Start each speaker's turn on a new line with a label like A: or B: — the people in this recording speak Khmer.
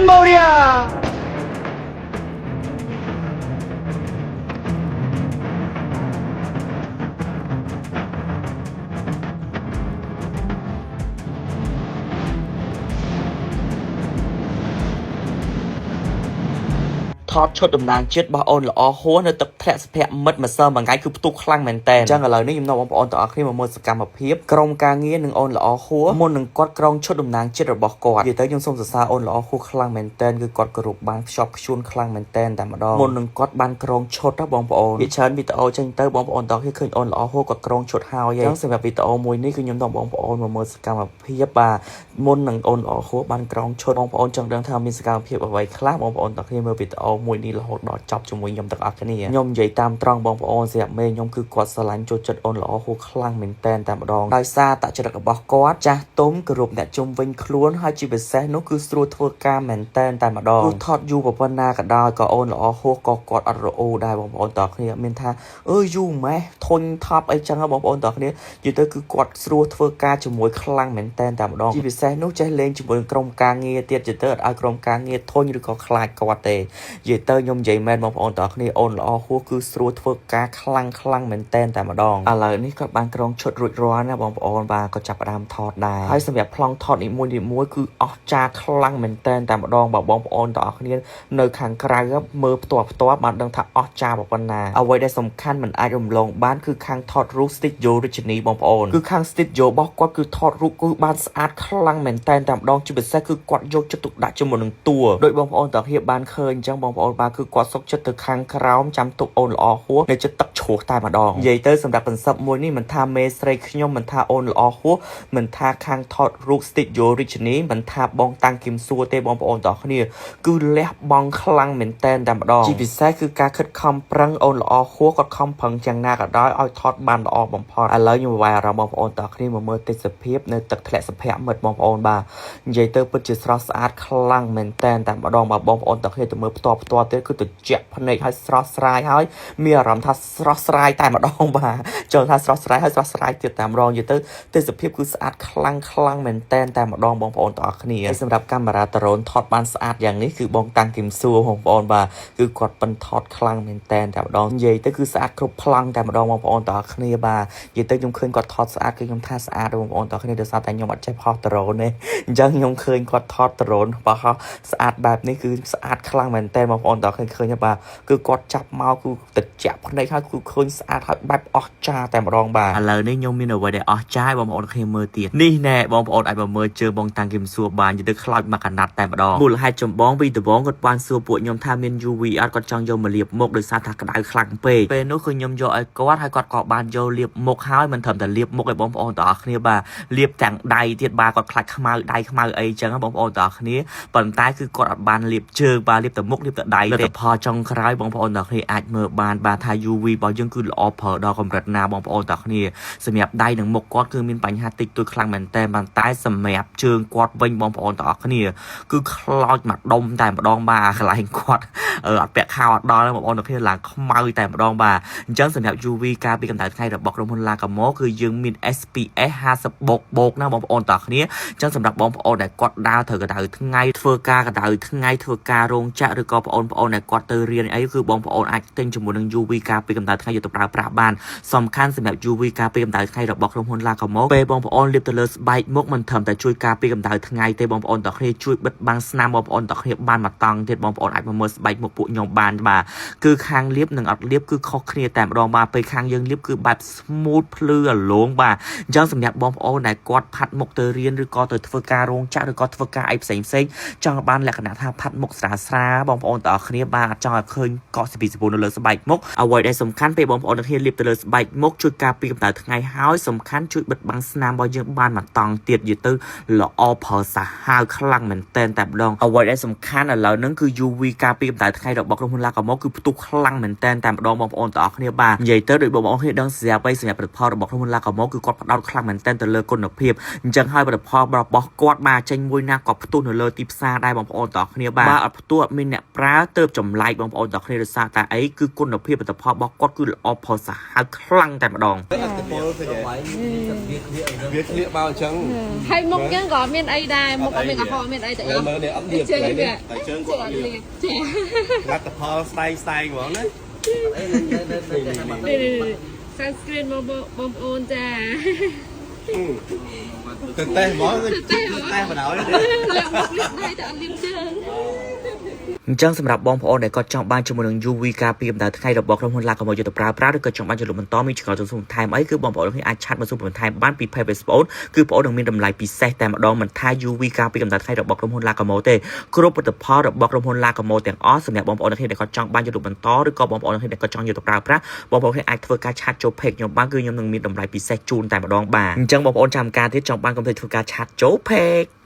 A: Cambodia. ថតឈុតតំណាងជាតិរបស់អូនល្អហួរនៅទឹកធ្លាក់សុភមិត្តម្សិលមួយថ្ងៃគឺផ្ទុះខ្លាំងមែនតើអញ្ចឹងឥឡូវនេះខ្ញុំនាំបងប្អូនទាំងអស់គ្នាមកមើលសកម្មភាពក្រុមការងារនឹងអូនល្អហួរមុននឹងគាត់ក្រងឈុតតំណាងជាតិរបស់គាត់និយាយទៅខ្ញុំសូមសរសើរអូនល្អហួរខ្លាំងមែនតើគឺគាត់គោរពបានខ្ជាប់ខ្ជួនខ្លាំងមែនតើតែម្ដងមុននឹងគាត់បានក្រងឈុតណាបងប្អូនវាច្រើនវីដេអូចេញទៅបងប្អូនទាំងអស់គ្នាឃើញអូនល្អហួរគាត់ក្រងឈុតហើយអញ្ចឹងសម្រាប់វីដេអូមួយនេះគឺខ្ញុំនាំបងប្អូនមកមើលសកម្មភាពបាទមុននឹងអូនល្អហួរបានក្រងឈុតបងប្អូនចង់ដឹងថាមានសកម្មភាពអ្វីខ្លះបងប្អូនទាំងអស់គ្នាមើលវីដេអូមួយនេះរហូតដល់ចប់ជាមួយខ្ញុំទាំងអស់គ្នាខ្ញុំនិយាយតាមត្រង់បងប្អូនសម្រាប់មេខ្ញុំគឺគាត់ស្រឡាញ់ចូលចិត្តអូនល្អហួរខ្លាំងមែនតែម្ដងដោយសារតចរិតរបស់គាត់ចាស់ទុំគោរពអ្នកជុំវិញខ្លួនហើយជាពិសេសនោះគឺស្រួលធ្វើការមែនតែម្ដងគឺថតយូរប៉ុណ្ណាក៏ដោយក៏អូនល្អហួរក៏គាត់អត់រអូដែរបងប្អូនទាំងអស់គ្នាមានថាយូរម៉េះធុញថប់អីចឹងបងប្អូនទាំងអស់គ្នានិយាយទៅគឺគាត់ស្រួលធ្វើការជាមួយខ្លាំងមែនតែម្ដងជាពិសេសនោះចេះលេងជាមួយក្រុមការងារទៀតនិយាយទៅអត់ឲ្យក្រុមការងារធុញឬក៏ខ្លាចគាត់ទេនិយាយទៅខ្ញុំនិយាយមែនបងប្អូនទាំងអស់គ្នាអូនល្អហួរគឺស្រួលធ្វើការខ្លាំងមែនតែម្ដងឥឡូវនេះគាត់បានក្រងឈុតរួចរាល់ណាបងប្អូនបាទក៏ចាប់ផ្ដើមថតដែរហើយសម្រាប់ប្លង់ថតនីមួយគឺអស្ចារ្យខ្លាំងមែនតែម្ដងបងប្អូនទាំងអស់គ្នានៅខាងក្រៅមើលផ្ទាល់បានដឹងថាអស្ចារ្យប៉ុណ្ណាអ្វីដែលសំខាន់មិនអាចរំលងបានគឺខាងថតរូប Studio រាជិនីបងប្អូនគឺខាង Studio របស់គាត់គឺថតរូបគឺបានស្អាតខ្លាំងមែនតែម្ដងជាពិសេសគឺគាត់យកចិត្តទុកដាក់ជាមួយនឹងតួដោយបងប្អូនទាំងគ្នាបានឃើញអញ្ចឹងបងប្អូនបាទគឺគាត់សុកចិត្តទៅខាងក្រោមចាំទុកអូនល្អហួរនៅចិត្តទឹកជ្រោះតែម្ដងនិយាយទៅសម្រាប់កន្សឹបមួយនេះមិនថាមេស្រីខ្ញុំមិនថាអូនល្អហួរមិនថាខាងថតរូប Studio រាជិនីមិនថាបងតាំងគឹមសួរទេបងប្អូនទាំងគ្នាគឺលះបង់ខ្លាំងមែនតែម្ដងជាពិសេសគឺការខិតខំប្រឹងអូនល្អហួរគាត់ខំប្រឹងយ៉ាងណាក៏ដោយឲ្យថតបានល្អបំផុតឥឡូវខ្ញុំវាយអារម្មណ៍បងប្អូនទាំងគ្នាមកមើលទេសភាពនៅទឹកធ្លាក់សុភមិត្តបងប្អូនបាទនិយាយទៅពិតជាស្រស់ស្អាតខ្លាំងមែនតែម្ដងបាទបងប្អូនទាំងគ្នាទៅមើលផ្ទាល់ទៀតគឺទៅជាក់ភ្នែកឲ្យស្រស់ស្រាយហើយមានអារម្មណ៍ថាស្រស់ស្រាយតែម្ដងបាទចូលថាស្រស់ស្រាយហើយស្រស់ស្រាយទៀតតែម្ដងនិយាយទៅទេសភាពគឺស្អាតខ្លាំងមែនតែម្ដងបងប្អូនទាំងអស់គ្នាហើយសម្រាប់កាមេរ៉ាដ្រូនថតបានស្អាតយ៉ាងនេះគឺបងតាំងគឹមសួរបងប្អូនបាទគឺគាត់ប៉ិនថតខ្លាំងមែនតែម្ដងនិយាយទៅគឺស្អាតគ្រប់ប្លង់តែម្ដងបងប្អូនទាំងអស់គ្នាបាទនិយាយទៅខ្ញុំឃើញគាត់ថតស្អាតគឺខ្ញុំថាស្អាតបងប្អូនទាំងអស់គ្នាដោយសារតែខ្ញុំអត់ចេះផុសដ្រូនទេអញ្ចឹងខ្ញុំឃើញគាត់ថតដ្រូនបោះស្អាតបែបនេះគឺស្អាតខ្លាំងមែនតែបងប្អូនទាំងអស់គ្នាឃើញបាទគឺគាត់ចាប់មកគឺទៅជាក់ភ្នែកហើយគឺឃើញស្អាតហើយបែបអស្ចារ្យតែម្ដងបាទឥឡូវនេះខ្ញុំមានអ្វីដែលអស្ចារ្យបងប្អូនគ្នាមើលទៀតនេះណែបងប្អូនអាចមកមើលជើងបងតាំងគឹមសួរបាននិយាយទៅខ្លោចមកកណាត់តែម្ដងមូលហេតុចម្បងពីដំបងគាត់បានសួរពួកខ្ញុំថាមាន UV អត់គាត់ចង់យកមកលាបមុខដោយសារថាក្តៅខ្លាំងពេកពេលនោះគឺខ្ញុំយកឲ្យគាត់ហើយគាត់ក៏បានយកលាបមុខហើយមិនត្រឹមតែលាបមុខឲ្យបងប្អូនទាំងអស់គ្នាបាទលាបទាំងដៃទៀតបាទគាត់ខ្លាចខ្មៅដៃខ្មៅអីចឹងបងប្អូនទាំងអស់គ្នាប៉ុន្តែគឺគាត់អត់បានលាបជើងបាទលាបតែមុខលាបតែដៃទេលទ្ធផលចុងក្រោយបងប្អូនទាំងអស់គ្នាអាចមើលបានបាទថា UV របស់យើងគឺល្អប្រើដល់កម្រិតណាបងប្អូនទាំងអស់គ្នាសម្រាប់ដៃនិងមុខគាត់គឺមានបញ្ហាតិចតួចខ្លាំងមែនតែសម្រាប់ជើងគាត់វិញបងប្អូនទាំងអស់គ្នាគឺខ្លោចមកដុំតែម្ដងបាទកន្លែងគាត់អត់ពាក់ខោអត់ដល់បងប្អូនទាំងគ្នាឡើងខ្មៅតែម្ដងបាទអញ្ចឹងសម្រាប់ UV ការពីកម្ដៅថ្ងៃរបស់ក្រុមហ៊ុន Lacamo គឺយើងមាន SPF 50++ណាបងប្អូនទាំងគ្នាអញ្ចឹងសម្រាប់បងប្អូនដែលគាត់ដើរត្រូវកម្ដៅថ្ងៃធ្វើការកម្ដៅថ្ងៃធ្វើការរោងចក្រឬក៏បងប្អូនដែលគាត់ទៅរៀនអីគឺបងប្អូនអាចទិញជាមួយនឹង UV ការពីកម្ដៅថ្ងៃយកទៅប្រើប្រាស់បានសំខាន់សម្រាប់ UV ការពីកម្ដៅថ្ងៃរបស់ក្រុមហ៊ុន Lacamo ពេលបងប្អូនលាបទៅលើស្បែកមុខមិនត្រឹមតែជួយការពីកម្ដៅថ្ងៃទេបងប្អូនទាំងគ្នាជួយបិទបាំងស្នាមបងប្អូនទាំងគ្នាបានមកតង់ទៀតបងប្អូនអាចមកមើលស្បែកមុខពួកខ្ញុំបានបាទគឺខាងលាបនិងអត់លាបគឺខុសគ្នាតែម្ដងបាទពេលខាងយើងលាបគឺបែប smooth ភ្លឺរលោងបាទអញ្ចឹងសម្រាប់បងប្អូនដែលគាត់ផាត់មុខទៅរៀនឬក៏ទៅធ្វើការរោងចក្រឬក៏ធ្វើការអីផ្សេងចង់បានលក្ខណៈថាផាត់មុខស្រាលបងប្អូនទាំងអស់គ្នាបាទចង់ឲ្យឃើញកក់ស៊ីពីនៅលើស្បែកមុខអ្វីដែលសំខាន់ពេលបងប្អូនទាំងគ្នាលាបទៅលើស្បែកមុខជួយការពារកម្ដៅថ្ងៃហើយសំខាន់ជួយបិទបាំងស្នាមរបស់យើងបានមកតង់ទៀតនិយាយទៅល្អប្រើសាហាវខ្លាំងមែនតែម្ដងអ្វីដែលសំខាន់ឥឡូវហ្នឹងគឺ UV ការពារកម្ដៅថ្ងៃរបស់ក្រុមហ៊ុន Lacamo គឺផ្ទុះខ្លាំងមែនតែម្ដងបងប្អូនទាំងអស់គ្នាបាទនិយាយទៅដោយបងប្អូនគ្នាដឹងស្រាប់ហើយសម្រាប់ផលិតផលរបស់ក្រុមហ៊ុន Lacamo គឺគាត់ផ្ដោតខ្លាំងមែនតែទៅលើគុណភាពអញ្ចឹងហើយផលិតផលរបស់គាត់បាទចេញមួយណាក៏ផ្ទុះនៅលើទីផ្សារដែរបងប្អូនទាំងអស់គ្នាបាទអត់ផ្ទុះអត់មានអ្នកប្រើ เติบจมไล่บางคนต่อคดีศาสตร์แต่ไอ้คือกุนเพียบแต่พอบอกก็คืออพอสาคลั่งแต่มาดอง
B: việc liệu bao trắng
C: hay một cái có miền ấy đài một cái miền họ miền ấy tại
B: mới mới để ấm điệp
C: chơi
B: này
C: kìa
B: đấy tại trơn
C: chơi
B: có
C: liệt
B: điệp
C: trẻ
B: lát tập ho style style của nó
C: đây sunscreen bom ôn cha
B: từ tay mỏ từ tay mà đảo đấy
C: làm một liệt này tại liệt chơi
A: អញ្ចឹងសម្រាប់បងប្អូនដែលគាត់ចង់បានជាមួយនឹង UV ការពារកម្ដៅថ្ងៃរបស់ក្រុមហ៊ុន Lacamo យកទៅប្រើប្រាស់ឬក៏ចង់បានជាលុបបន្តមានឆ្ងល់ចូលបន្ថែមអីគឺបងប្អូនអាចឆាតមកសួរបន្ថែមបានពី Page Facebook គឺបងប្អូននឹងមានតម្លៃពិសេសតែម្ដងមិនថា UV ការពារកម្ដៅថ្ងៃរបស់ក្រុមហ៊ុន Lacamo ទេគ្រប់ផលិតផលរបស់ក្រុមហ៊ុន Lacamo ទាំងអស់សម្រាប់បងប្អូនដែលគាត់ចង់បានជាលុបបន្តឬក៏បងប្អូនដែលគាត់ចង់យកទៅប្រើប្រាស់បងប្អូនអាចធ្វើការឆាតចូល Page ខ្ញុំបានគឺខ្ញុំនឹងមានតម្លៃពិសេសជូនតែម្ដងបាទអញ្ចឹងបងប្អូនចាំការទៀតចង់បានកុំភ្លេចធ្វើការឆាតចូល Page